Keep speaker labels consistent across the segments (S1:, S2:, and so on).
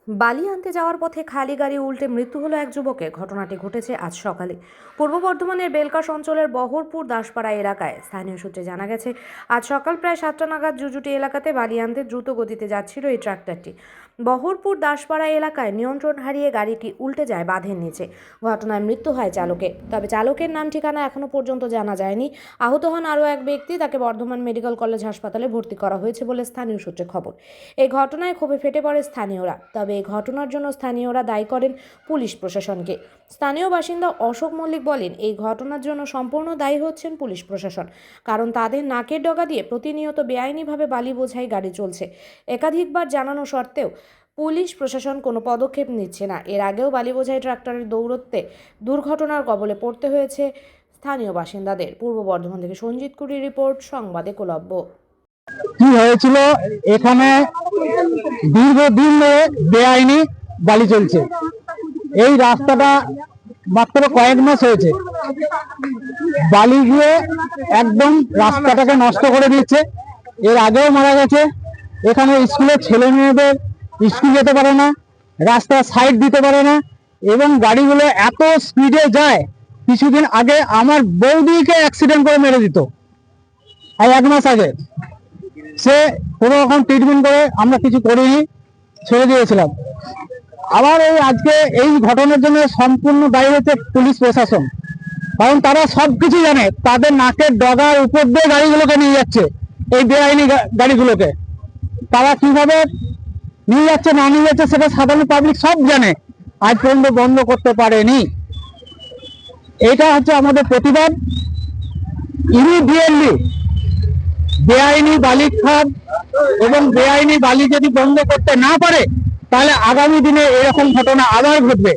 S1: বালি আনতে যাওয়ার পথে খালি গাড়ি উল্টে মৃত্যু হলো এক যুবকের। ঘটনাটি ঘটেছে আজ সকালে পূর্ব বর্ধমানের বেলকাশ অঞ্চলের বহরপুর দাসপাড়া এলাকায়। স্থানীয় সূত্রে জানা গেছে, আজ সকাল প্রায় 7টা নাগাদ জুজুটি এলাকাতে বালি আনতে দ্রুত গতিতে যাচ্ছিল এই ট্রাক্টরটি। বহরপুর দাসপাড়া এলাকায় নিয়ন্ত্রণ হারিয়ে গাড়িটি উল্টে যায় বাঁধের নিচে। ঘটনায় মৃত্যু হয় চালকের, তবে চালকের নাম ঠিকানা এখনো পর্যন্ত জানা যায়নি। আহত হন আরও এক ব্যক্তি, তাকে বর্ধমান মেডিকেল কলেজ হাসপাতালে ভর্তি করা হয়েছে বলে স্থানীয় সূত্রে খবর। এই ঘটনায় ক্ষোভে ফেটে পড়ে স্থানীয়রা। তবে এই ঘটনার জন্য স্থানীয়রা দায়ী করেন পুলিশ প্রশাসনকে। স্থানীয় বাসিন্দা অশোক মল্লিক বলেন, এই ঘটনার জন্য সম্পূর্ণ দায়ী হচ্ছেন পুলিশ প্রশাসন, কারণ তাদের নাকের ডগা দিয়ে প্রতিনিয়ত বেআইনিভাবে বালি বোঝাই গাড়ি চলছে। একাধিকবার জানানো সত্ত্বেও পুলিশ প্রশাসন কোনো পদক্ষেপ নিচ্ছে না। এর আগেও বালি বোঝাই ট্রাক্টরের দৌরত্বে দুর্ঘটনার কবলে পড়তে হয়েছে স্থানীয় বাসিন্দাদের। পূর্ব বর্ধমান থেকে সঞ্জিত কুড়ি রিপোর্ট, সংবাদ একলব্য।
S2: কি হয়েছিল এখানে? দীর্ঘদিন ধরে বেআইনি বালি চলছে। এই রাস্তাটা মাত্র কয়েক মাস হয়েছে, বালি গিয়ে একদম রাস্তাটাকে নষ্ট করে দিচ্ছে। এর আগেও মারা গেছে। এখানে স্কুলের ছেলে মেয়েদের স্কুল যেতে পারে না, রাস্তা সাইড দিতে পারে না, এবং গাড়িগুলো এত স্পিডে যায়। কিছুদিন আগে আমার বৌদিকে অ্যাক্সিডেন্ট করে মেরে দিত, আর 1 মাস আগে সে কোনো রকম ট্রিটমেন্ট করে আমরা কিছু করিনি, ছেড়ে দিয়েছিলাম। আবার এই আজকে এই ঘটনার জন্য সম্পূর্ণ দায়ী হচ্ছে পুলিশ প্রশাসন, কারণ তারা সবকিছু জানে। তাদের নাকের ডগার উপর দিয়ে গাড়িগুলোকে নিয়ে যাচ্ছে, এই বেআইনি গাড়িগুলোকে তারা কিভাবে নিয়ে যাচ্ছে না নিয়ে যাচ্ছে সেটা সাধারণ পাবলিক সব জানে, আজ পর্যন্ত বন্ধ করতে পারেনি। এটা হচ্ছে আমাদের প্রতিবাদ। ইমিডিয়েটলি বেআইনি বালি খাত এবং বেআইনি বালি যদি বন্ধ করতে না পারে, তাহলে আগামী দিনে এরকম ঘটনা আবার ঘটবে।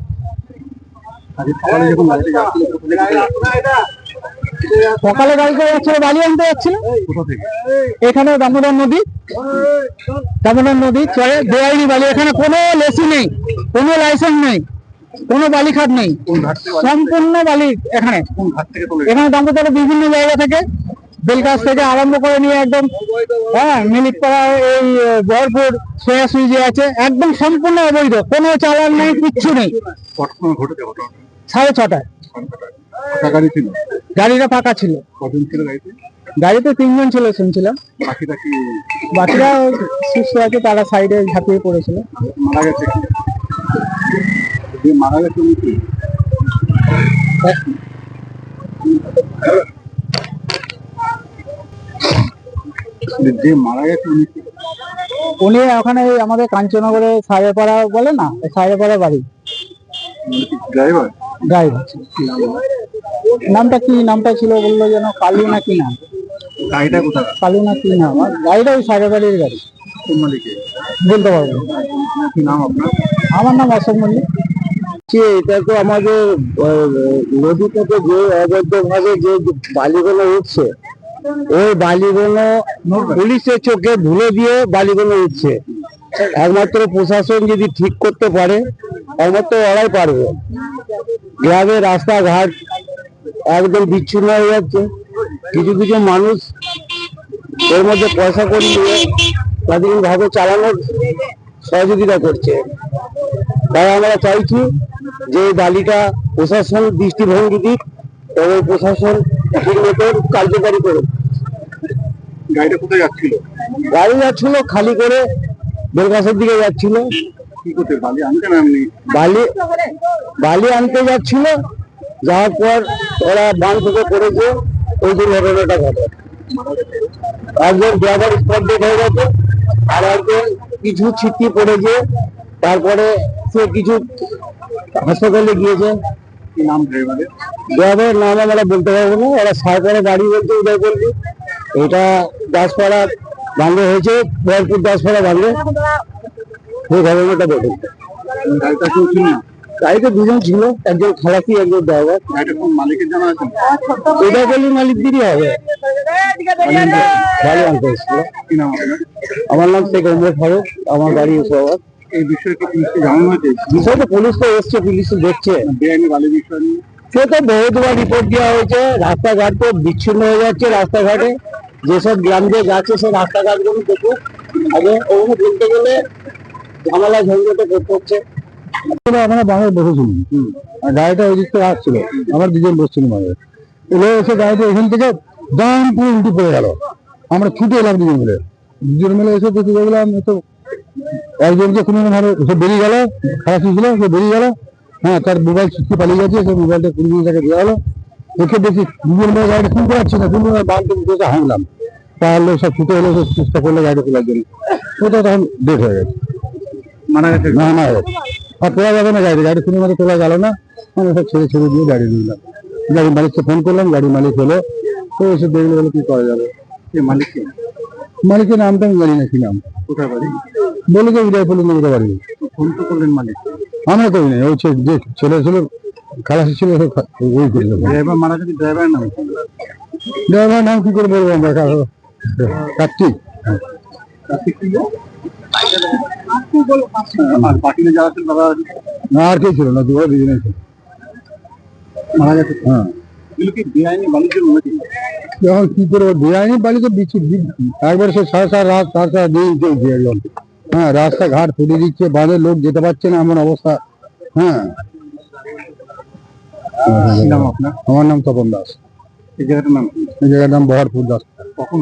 S2: সকালে গাড়িতে যাচ্ছিল, বালি আনতে যাচ্ছিল এখানে দামোদর নদী চলে বেআইনি বালি। এখানে কোনো লেসি নেই, কোনো লাইসেন্স নেই, কোনো বালি খাত নেই, সম্পূর্ণ বালি। এখানে দামোদরের বিভিন্ন জায়গা থেকে, বেলগাছ থেকে আরম্ভ করে নিয়ে একদম মিলিকপাড়া, এই বহরপুর সোয়াশুই যে আছে, একদম সম্পূর্ণ অবৈধ, কোনো চালান নেই, কিচ্ছু নেই। 6:30টায় গাড়িটা ফাঁকা ছিল। গাড়িতে 3 জন ছিল শুনছিলাম, বাকিরা সুস্থ আছে, তারা সাইডে ঝাঁপিয়ে পড়েছিল। মারা গেছে উনি ওখানে আমাদের কাঞ্চননগরে সাহেবপাড়া বলে না, সাহেবপাড়া বাড়ি। ড্রাইভার নামটা কি নামটা ছিল বললো যেন কালু না কি নাম, গাড়িটা কোথায় কালু না কি নাম, গাড়িটা ওই সাহেববাড়ির গাড়ি, বলতে পারবো। কি নাম আপনার? আমার নাম অশোক মল্লিক। এটা তো আমাদের নদী থেকে যে অবৈধভাবে যে বালিগুলো উঠছে, ওই বালিগুলো পুলিশের চোখে ধুলে দিয়ে বালিগুলো উঠছে। একমাত্র প্রশাসন যদি ঠিক করতে পারে, একমাত্র ওরাই পারবে। গ্রামের রাস্তাঘাট একদম বিচ্ছিন্ন হয়ে যাচ্ছে। কিছু কিছু মানুষ এর মধ্যে পয়সা করে নিয়ে স্বাধীনভাবে চালানোর সহযোগিতা করছে। তাই আমরা চাইছি যে বালিটা প্রশাসন দৃষ্টিভঙ্গি দিক এবং প্রশাসন ঠিক মতো কার্যকারী করুক। গাড়িটা কোথায় যাচ্ছিল? গাড়ি যাচ্ছিল খালি করে, বেলগাছের দিকে যাচ্ছিল। কি করতে? বালি আনতে যাচ্ছিল। যাওয়ার পর ওরা বান থেকে পড়েছে, ওই যে ঘটনাটা ঘটে। একজন ড্রাইভার স্পট ডেট হয়ে গেছে, আর একজন কিছু ছিটকি পড়েছে। তারপরে সে কিছু হাসপাতালে গিয়েছে। কি নাম ড্রাইভারের? ড্রাইভারের নাম আমরা বলতে পারবো না, ওরা সাহেবের গাড়ি বলছে, উদয় বলছে। এটা দাসপাড়া ভাঙে হয়েছে, বহরপুর দাসপাড়া ভাঙে এই ঘটনাটা ঘটে। গাড়িতে 2 জন ছিল, একজন খালাসি, একজন ড্রাইভার। মালিকের জানা আছে? এটা বলি মালিকদেরই হবে। গাড়ি আনতে এসেছিল। কি নাম আপনার? আমার নাম শেখ ওমর ফারুক, আমার গাড়ি এসে। এই বিষয়ে কি পুলিশকে জানানো হয়েছে? বিষয় তো পুলিশ তো এসছে, পুলিশ দেখছে। বেআইনি বালি বিষয় নিয়ে সে তো বহুতবার রিপোর্ট দেওয়া হয়েছে। রাস্তাঘাট তো বিচ্ছিন্ন হয়ে যাচ্ছে। রাস্তাঘাটে যেসব গ্রাম দিয়ে যাচ্ছে, সে রাস্তাঘাটগুলো দেখুক আগে। ওগুলো বলতে গেলে ঝামেলা ঝঞ্ঝাটে করতে হচ্ছে। আমরা বাংলায় বসেছিলাম, আর গাড়িটা ওই দিক থেকে আসছিল, আমার দুজন বসছিলাম আগে, এলে এসে গাড়িটা এখান থেকে দাম পুরো উল্টে পড়ে গেল। আমরা ছুটে এলাম দুজন মিলে এসে দেখে দেখলাম তো একজনকে কোনো ভাবে সে বেরিয়ে গেল, খারাপ ছিল সে বেরিয়ে গেল। হ্যাঁ, তার মোবাইল ছুটতে পালিয়ে গেছে, সেই মোবাইলটা 20 টাকা দেওয়া হলো। এসে দেখি দুজন মিলে গাড়িটা শুনতে পাচ্ছি না, দুজন বাল থেকে উঠে হাঁকলাম, তাহলে সব ছুটে এলো, সব চেষ্টা করলো গাড়িটা তোলার জন্য। ওটা তখন ডেট হয়ে গেছে, মারা গেছে, না মারা গেছে। আর তোলা যাবে না গাড়ি কোনো মতো তোলা গেল না, মানে সব ছেড়ে ছেড়ে দিয়ে গাড়ি নিলাম। গাড়ি মালিককে ফোন করলাম, গাড়ি মালিক হলো, তো এসে দেখলে বলে কি করা যাবে। মালিকের নামটা আমি জানি না, কি নাম, কোথায় বাড়ি বলে যে উদয়পল্লী নগরে বাড়ি। ফোন তো করলেন মালিক? আমরা করি নাই, ওই যে ছেলে ছিল খালাসি ছিল ওই করে। ড্রাইভার মারা গেছে, ড্রাইভার নাম কি করে বলবো আমরা? কার্তিক। আর কে ছিল না, দুজনে ছিল মারা গেছে। হ্যাঁ, এখন কি করবো, বেআইনি বালি তো একবার সে সারা রাত তার দিন চলছে একদম। হ্যাঁ, রাস্তাঘাট ফুটে দিচ্ছে, বাঁধে লোক যেতে পারছে না, এমন অবস্থা। হ্যাঁ, আমার নাম তপন দাস। এই জায়গাটার নাম বহরপুর দাস। কখন